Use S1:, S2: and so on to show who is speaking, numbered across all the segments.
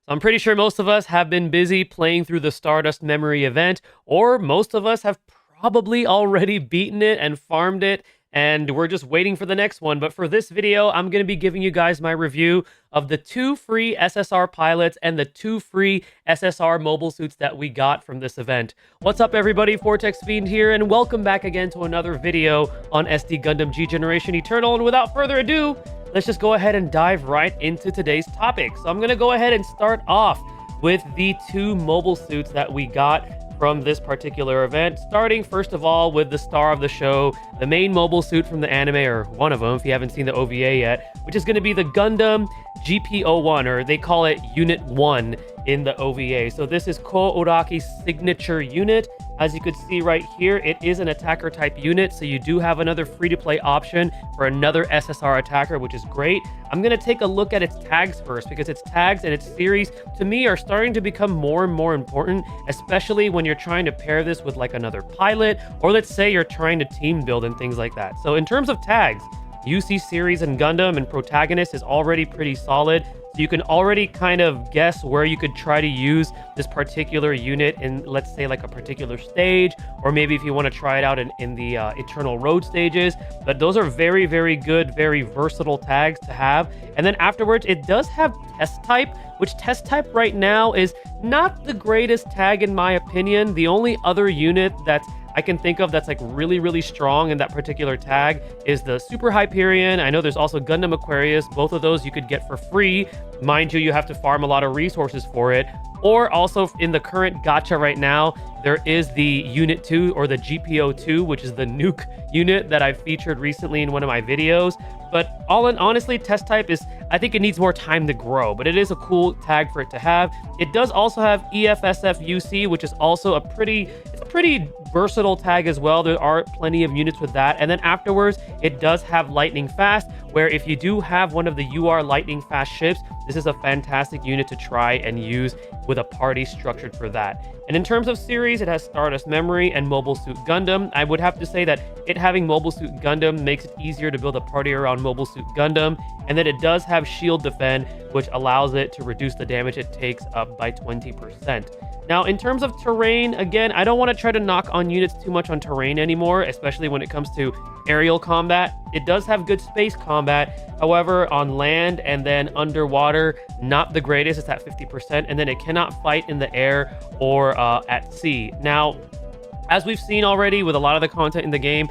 S1: So I'm pretty sure most of us have been busy playing through the Stardust Memory event, or most of us have probably already beaten it and farmed it, and we're just waiting for the next one. But for this video, I'm going to be giving you guys my review of the 2 free SSR pilots and the 2 free SSR mobile suits that we got from this event. What's up, everybody? Fortexfiend here, and welcome back again to another video on SD Gundam G Generation Eternal. And without further ado, let's just go ahead and dive right into today's topic. So I'm going to go ahead and start off with the 2 mobile suits that we got from this particular event, starting first of all with the star of the show, the main mobile suit from the anime, or one of them if you haven't seen the OVA yet, which is going to be the Gundam GP01, or they call it Unit 1 in the OVA. So this is Kou Uraki's signature unit. As you could see right here, it is an attacker type unit, so you do have another free-to-play option for another SSR attacker, which is great. I'm going to take a look at its tags first, because its tags and its series, to me, are starting to become more and more important, especially when you're trying to pair this with like another pilot, or let's say you're trying to team build and things like that. So in terms of tags, UC series and Gundam and protagonist is already pretty solid. So you can already kind of guess where you could try to use this particular unit in, let's say, like a particular stage, or maybe if you want to try it out in the Eternal Road stages. But those are very, very good, very versatile tags to have. And then afterwards, it does have test type, which test type right now is not the greatest tag in my opinion. The only other unit that's I can think of that's like really, really strong in that particular tag is the Super Hyperion. I know there's also Gundam Aquarius. Both of those you could get for free. Mind you, you have to farm a lot of resources for it. Or also in the current gacha right now, there is the Unit 2 or the GPO2, which is the nuke unit that I've featured recently in one of my videos. But honestly, test type is, I think it needs more time to grow, but it is a cool tag for it to have. It does also have EFSF UC, which is also a pretty versatile tag as well. There are plenty of units with that. And then afterwards, it does have lightning fast, where if you do have one of the UR lightning fast ships, this is a fantastic unit to try and use with a party structured for that. And in terms of series, it has Stardust Memory and Mobile Suit Gundam. I would have to say that it having Mobile Suit Gundam makes it easier to build a party around Mobile Suit Gundam, and then it does have Shield Defend, which allows it to reduce the damage it takes up by 20%. Now, in terms of terrain, again, I don't want to try to knock on units too much on terrain anymore, especially when it comes to aerial combat. It does have good space combat. However, on land and then underwater, not the greatest. It's at 50%, and then it cannot fight in the air or at sea. Now, as we've seen already with a lot of the content in the game,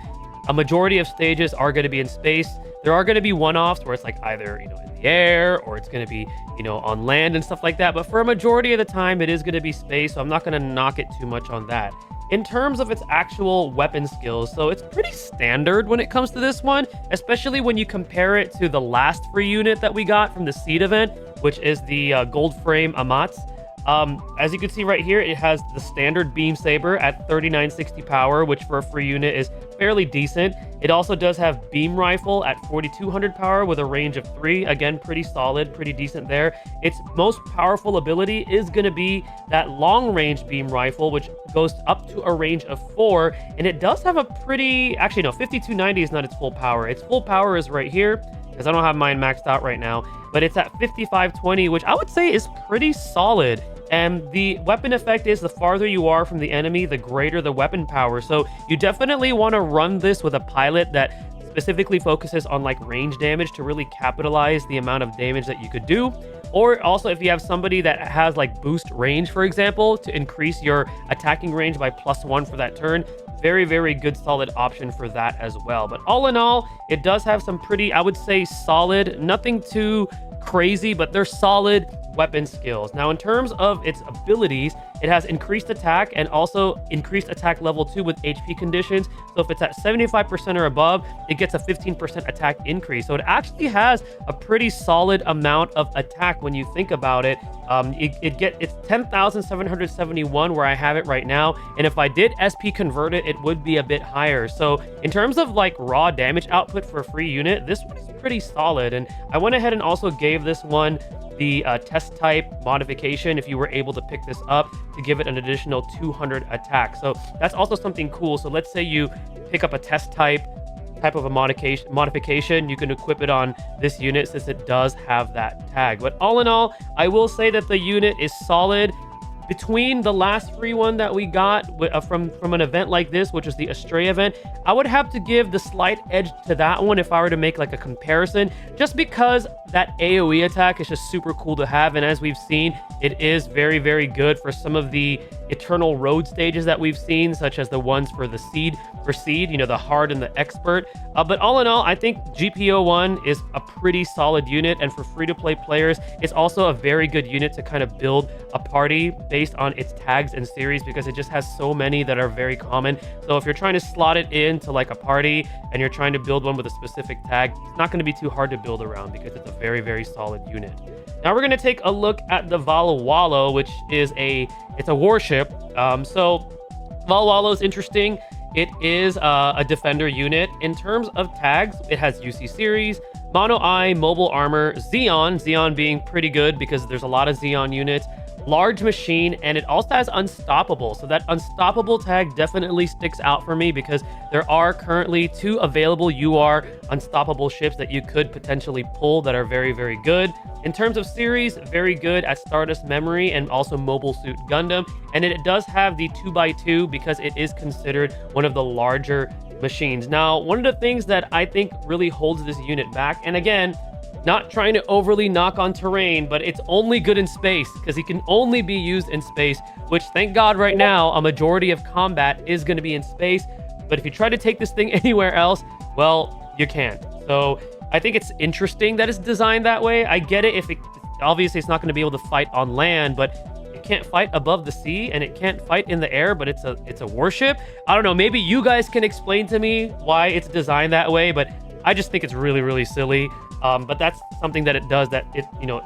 S1: a majority of stages are going to be in space. There are going to be one-offs where it's like either, in the air, or it's going to be, on land and stuff like that. But for a majority of the time, it is going to be space, so I'm not going to knock it too much on that. In terms of its actual weapon skills, so it's pretty standard when it comes to this one, especially when you compare it to the last free unit that we got from the Seed event, which is the Gold Frame Amats. As you can see right here, it has the standard beam saber at 3960 power, which for a free unit is fairly decent. It also does have beam rifle at 4200 power with a range of 3. Again, pretty solid, pretty decent there. Its most powerful ability is going to be that long range beam rifle, which goes up to a range of 4. And it does have a pretty, actually no, 5290 is not its full power. Its full power is right here, because I don't have mine maxed out right now, but it's at 5520, which I would say is pretty solid. And the weapon effect is the farther you are from the enemy, the greater the weapon power. So you definitely want to run this with a pilot that specifically focuses on like range damage to really capitalize the amount of damage that you could do. Or also if you have somebody that has like boost range, for example, to increase your attacking range by +1 for that turn. Very, very good solid option for that as well. But all in all, it does have some pretty, I would say, solid, nothing too crazy, but they're solid weapon skills. Now, in terms of its abilities, it has increased attack and also increased attack level 2 with HP conditions. So if it's at 75% or above, it gets a 15% attack increase. So it actually has a pretty solid amount of attack when you think about it. It's 10,771 where I have it right now. And if I did SP convert it, it would be a bit higher. So in terms of like raw damage output for a free unit, this one is pretty solid. And I went ahead and also gave this one the test type modification if you were able to pick this up to give it an additional 200 attack. So that's also something cool. So let's say you pick up a test type type of a modification, you can equip it on this unit since it does have that tag. But all in all, I will say that the unit is solid. Between the last free one that we got from an event like this, which is the Astray event, I would have to give the slight edge to that one if I were to make like a comparison, just because that AoE attack is just super cool to have. And as we've seen, it is very, very good for some of the Eternal Road stages that we've seen, such as the ones for the Seed, you know, the Hard and the Expert. But all in all, I think GPO1 is a pretty solid unit, and for free-to-play players, it's also a very good unit to kind of build a party based on its tags and series, because it just has so many that are very common. So if you're trying to slot it into like a party and you're trying to build one with a specific tag, it's not going to be too hard to build around because it's a very, very solid unit. Now we're going to take a look at the Val Walo, which is a warship. So Val Walo is interesting. It is a defender unit. In terms of tags, it has UC series, Mono Eye, Mobile Armor, Xeon being pretty good because there's a lot of Xeon units, Large Machine, and it also has Unstoppable. So that Unstoppable tag definitely sticks out for me because there are currently 2 available UR Unstoppable ships that you could potentially pull that are very, very good. In terms of series, very good at Stardust Memory and also Mobile Suit Gundam. And it does have the 2x2 because it is considered one of the larger machines. Now, one of the things that I think really holds this unit back, and again, not trying to overly knock on terrain, but it's only good in space because he can only be used in space, which thank God right now, a majority of combat is going to be in space. But if you try to take this thing anywhere else, well, you can't. So I think it's interesting that it's designed that way. I get it if it, obviously it's not going to be able to fight on land, but it can't fight above the sea and it can't fight in the air, but it's a warship. I don't know, maybe you guys can explain to me why it's designed that way, but I just think it's really, really silly. But that's something that it does that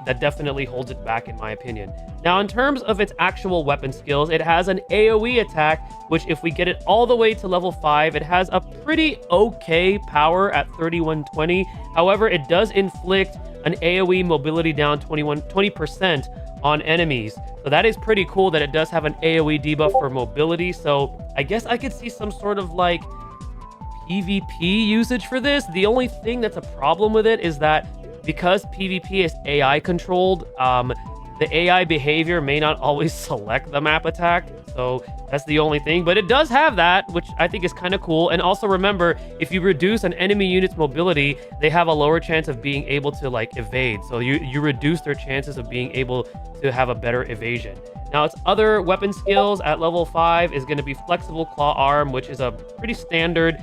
S1: that definitely holds it back in my opinion. Now, in terms of its actual weapon skills, it has an AoE attack, which if we get it all the way to level 5, it has a pretty okay power at 3120. However, it does inflict an AoE mobility down 20% on enemies. So that is pretty cool that it does have an AoE debuff for mobility. So I guess I could see some sort of like PvP usage for this. The only thing that's a problem with it is that because PvP is AI controlled, the AI behavior may not always select the map attack. So that's the only thing, but it does have that, which I think is kind of cool. And also remember, if you reduce an enemy unit's mobility, they have a lower chance of being able to like evade. So you reduce their chances of being able to have a better evasion. Now, its other weapon skills at level 5 is going to be Flexible Claw Arm, which is a pretty standard,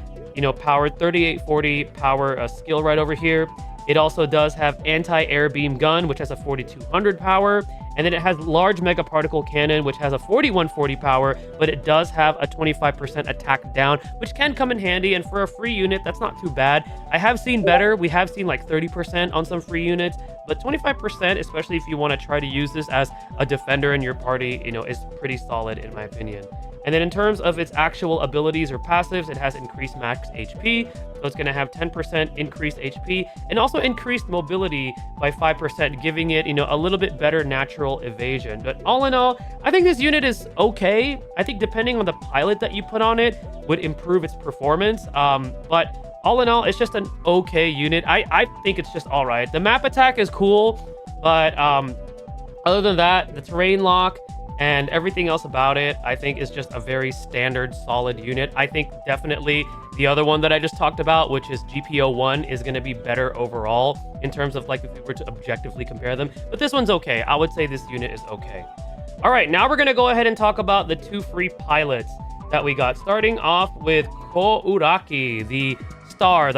S1: powered 3840 power skill right over here. It also does have Anti-Air Beam Gun, which has a 4200 power. And then it has Large Mega Particle Cannon, which has a 4140 power, but it does have a 25% attack down, which can come in handy. And for a free unit, that's not too bad. I have seen better. We have seen like 30% on some free units, but 25%, especially if you want to try to use this as a defender in your party, is pretty solid in my opinion. And then in terms of its actual abilities or passives, it has increased max HP. So it's going to have 10% increased HP and also increased mobility by 5%, giving it, a little bit better natural evasion. But all in all, I think this unit is okay. I think depending on the pilot that you put on it would improve its performance. But all in all, it's just an okay unit. I think it's just all right. The map attack is cool, but other than that, the terrain lock and everything else about it, I think is just a very standard, solid unit. I think definitely the other one that I just talked about, which is GPO1, is going to be better overall in terms of like if we were to objectively compare them. But this one's okay. I would say this unit is okay. All right, now we're going to go ahead and talk about the 2 free pilots that we got. Starting off with Kou Uraki, the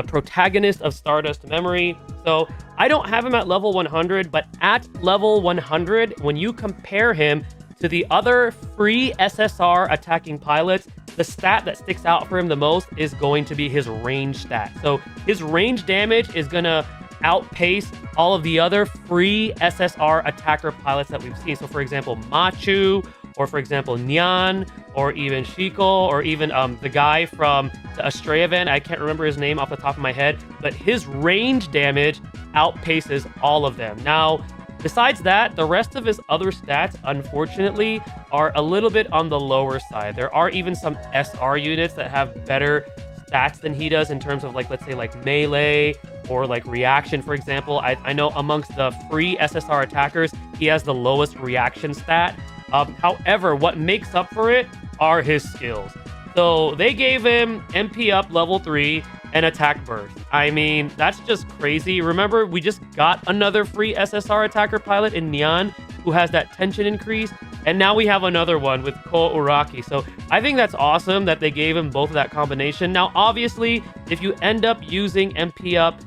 S1: protagonist of Stardust Memory. So I don't have him at level 100, but at level 100, when you compare him to the other free SSR attacking pilots, the stat that sticks out for him the most is going to be his range stat. So his range damage is going to outpace all of the other free SSR attacker pilots that we've seen. So for example, Machu, or for example, Nyan, or even Shiko, or even the guy from the Astray event. I can't remember his name off the top of my head, but his range damage outpaces all of them. Now, besides that, the rest of his other stats, unfortunately, are a little bit on the lower side. There are even some SR units that have better stats than he does in terms of like, let's say like melee or like reaction, for example. I know amongst the free SSR attackers, he has the lowest reaction stat. However, what makes up for it are his skills. So they gave him MP up level 3 and attack burst. I mean, that's just crazy. Remember, we just got another free SSR attacker pilot in Nyan who has that tension increase. And now we have another one with Kou Uraki. So I think that's awesome that they gave him both of that combination. Now, obviously, if you end up using MP up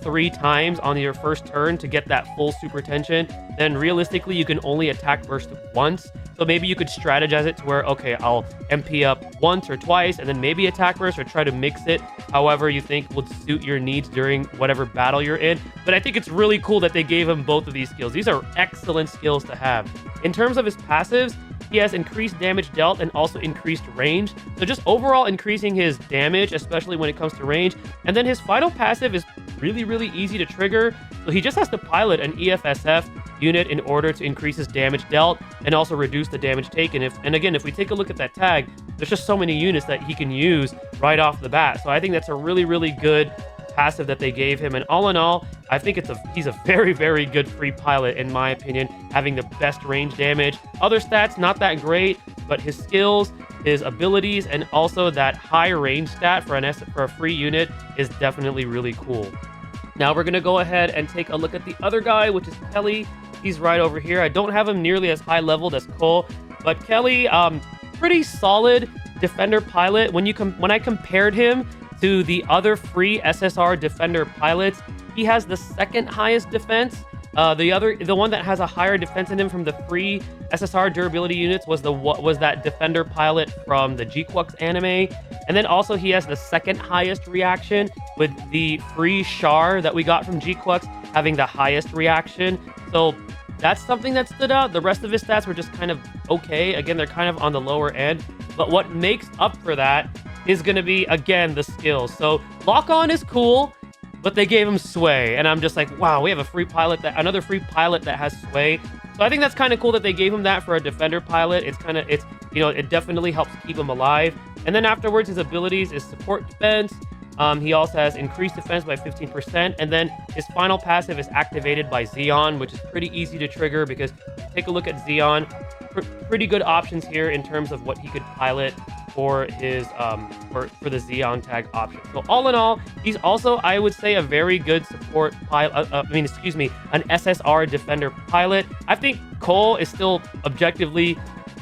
S1: 3 times on your first turn to get that full super tension, then realistically you can only attack burst once. So maybe you could strategize it to where, okay, I'll MP up once or twice and then maybe attack burst, or try to mix it however you think would suit your needs during whatever battle you're in. But I think it's really cool that they gave him both of these skills. These are excellent skills to have. In terms of his passives, he has increased damage dealt and also increased range. So just overall increasing his damage, especially when it comes to range. And then his final passive is really easy to trigger. So he just has to pilot an EFSF unit in order to increase his damage dealt and also reduce the damage taken. And again, if we take a look at that tag, there's just so many units that he can use right off the bat. So I think that's a really good passive that they gave him. And all in all, I think he's a very good free pilot in my opinion, having the best range damage. Other stats not that great, but his skills, his abilities, and also that high range stat for a free unit is definitely really cool. Now we're gonna go ahead and take a look at the other guy, which is Kelley. He's right over here. I don't have him nearly as high leveled as Kou, but Kelley, pretty solid defender pilot. When I compared him to the other free SSR defender pilots, he has the second highest defense. The one that has a higher defense in him from the free SSR durability units was that defender pilot from the G-Kwux anime. And then also he has the second highest reaction, with the free Char that we got from G-Kwux having the highest reaction. So that's something that stood out. The rest of his stats were just kind of okay. Again, they're kind of on the lower end. But what makes up for that is going to be, again, the skills. So lock-on is cool, but they gave him sway, and I'm just like, wow, we have another free pilot that has sway. So I think that's kind of cool that they gave him that for a defender pilot. It definitely helps keep him alive. And then afterwards, his abilities is support defense. He also has increased defense by 15%, and then his final passive is activated by Zeon, which is pretty easy to trigger because take a look at Zeon. Pretty good options here in terms of what he could pilot for his for the Zeon tag option. So all in all, he's also, I would say, a very good support pilot. An SSR defender pilot. I think Kou is still objectively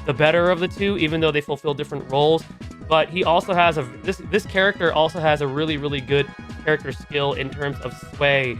S1: the better of the two, even though they fulfill different roles. But he also has this character also has a really good character skill in terms of sway,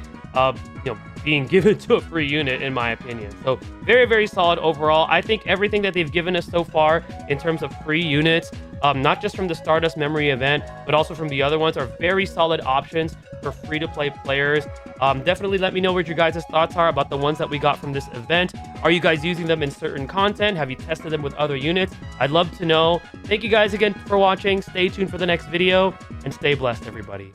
S1: being given to a free unit, in my opinion. So very solid overall. I think everything that they've given us so far in terms of free units, not just from the Stardust Memory event, but also from the other ones, are very solid options for free-to-play players. Definitely let me know what your guys' thoughts are about the ones that we got from this event. Are you guys using them in certain content? Have you tested them with other units? I'd love to know. Thank you guys again for watching. Stay tuned for the next video, and stay blessed, everybody.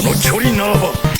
S2: の距離ならば